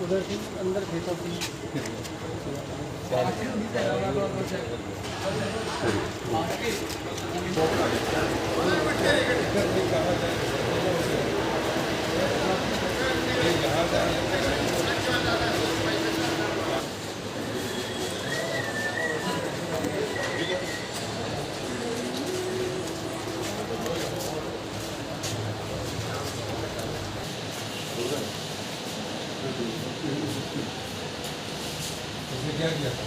उधर से अंदर खेतों की क्या किया था?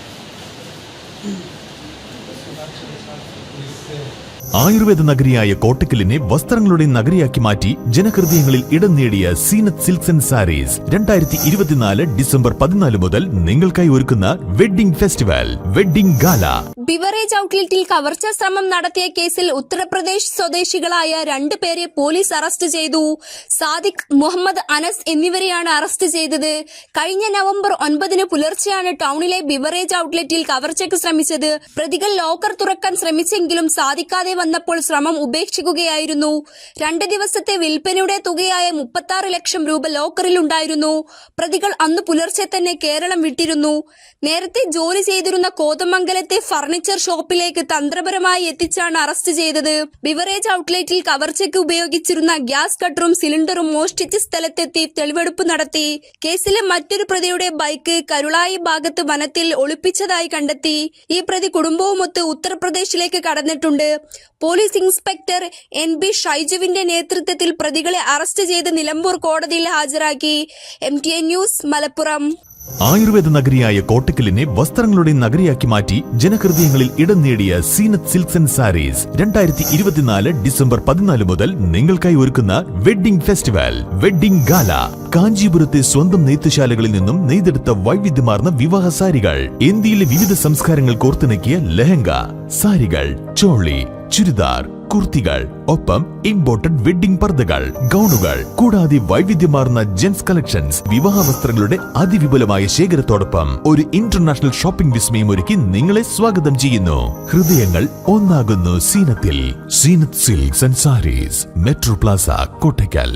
ആയുർവേദ നഗരിയായ കോട്ടക്കലിനെ വസ്ത്രങ്ങളുടെ നഗരിയാക്കി മാറ്റി ജനഹൃദയങ്ങളിൽ ഇടം നേടിയ Zeenath Silks and Sarees 2024 December 14 മുതൽ നിങ്ങൾക്കായി ഒരുക്കുന്ന wedding festival wedding gala. Beverage ഔട്ട്ലെറ്റിൽ കവർച്ചാ ശ്രമം നടത്തിയ കേസിൽ ഉത്തർപ്രദേശ് സ്വദേശികളായ 2 പേരെ പോലീസ് അറസ്റ്റ് ചെയ്തു. സാദിഖ്, മുഹമ്മദ് അനസ് എന്നിവരെയാണ് അറസ്റ്റ് ചെയ്തത്. കഴിഞ്ഞ നവംബർ 9 പുലർച്ചെയാണ് ടൗണിലെ ബിവറേജ് ഔട്ട്ലെറ്റിൽ കവർച്ചയ്ക്ക് ശ്രമിച്ചത്. പ്രതികൾ ലോക്കർ തുറക്കാൻ ശ്രമിച്ചെങ്കിലും സാധിക്കാതെ വന്നപ്പോൾ ശ്രമം ഉപേക്ഷിക്കുകയായിരുന്നു. 2 ദിവസത്തെ വിൽപ്പനയുടെ തുകയായ 36 ലക്ഷം രൂപ ലോക്കറിലുണ്ടായിരുന്നു. പ്രതികൾ അന്ന് പുലർച്ചെ തന്നെ കേരളം വിട്ടിരുന്നു. നേരത്തെ ജോലി ചെയ്തിരുന്ന കോതമംഗലത്തെ ഫർണിച്ചർ ഷോപ്പിലേക്ക് തന്ത്രപരമായി എത്തിച്ചാണ് അറസ്റ്റ് ചെയ്തത്. ബിവറേജ് ഔട്ട്ലെറ്റിൽ കവർച്ചയ്ക്ക് ഉപയോഗിച്ചിരുന്ന ഗ്യാസ് കട്ടറും സിലിണ്ടറും മോഷ്ടിച്ച സ്ഥലത്തെത്തി തെളിവെടുപ്പ് നടത്തി. കേസിലെ മറ്റൊരു പ്രതിയുടെ ബൈക്ക് കരുളായി ഭാഗത്ത് വനത്തിൽ ഒളിപ്പിച്ചതായി കണ്ടെത്തി. ഈ പ്രതി കുടുംബവുമൊത്ത് ഉത്തർപ്രദേശിലേക്ക് കടന്നിട്ടുണ്ട്. പോലീസ് ഇൻസ്പെക്ടർ NB ഷൈജുവിന്റെ നേതൃത്വത്തിൽ പ്രതികളെ അറസ്റ്റ് ചെയ്ത് നിലമ്പൂർ കോടതിയിൽ ഹാജരാക്കി. MTN News, Malappuram. ആയുർവേദ നഗരിയായ കോട്ടക്കലിനെ വസ്ത്രങ്ങളുടെ നഗരിയാക്കി മാറ്റി ജനഹൃദയങ്ങളിൽ ഇടം നേടിയ Zeenath Silks and Sarees 2024 December 14 മുതൽ നിങ്ങൾക്കായി ഒരുക്കുന്ന വെഡ്ഡിംഗ് ഫെസ്റ്റിവൽ വെഡ്ഡിംഗ് ഗാല. കാഞ്ചീപുരത്തെ സ്വന്തം നെയ്ത്തുശാലകളിൽ നിന്നും നെയ്തെടുത്ത വൈവിധ്യമാർന്ന വിവാഹ സാരികൾ, ഇന്ത്യയിലെ വിവിധ സംസ്കാരങ്ങൾ കോർത്തിണക്കിയ ലെഹങ്ക, സാരികൾ, ചോളി, ചുരിദാർ, കുർത്തികൾ, ഒപ്പം ഇമ്പോർട്ടഡ് വെഡ്ഡിംഗ് പർദ്ദകൾ, ഗൗണുകൾ, കൂടാതെ വൈവിധ്യമാർന്ന ജെൻസ് കളക്ഷൻസ്, വിവാഹ വസ്ത്രങ്ങളുടെ അതിവിപുലമായ ശേഖരത്തോടൊപ്പം ഒരു ഇന്റർനാഷണൽ ഷോപ്പിംഗ് വിസ്മയം ഒരുക്കി നിങ്ങളെ സ്വാഗതം ചെയ്യുന്നു. ഹൃദയങ്ങൾ ഒന്നാകുന്നു സീനത്തിൽ. Zeenath Silks and Sarees, Metro Plaza, Kottakkal.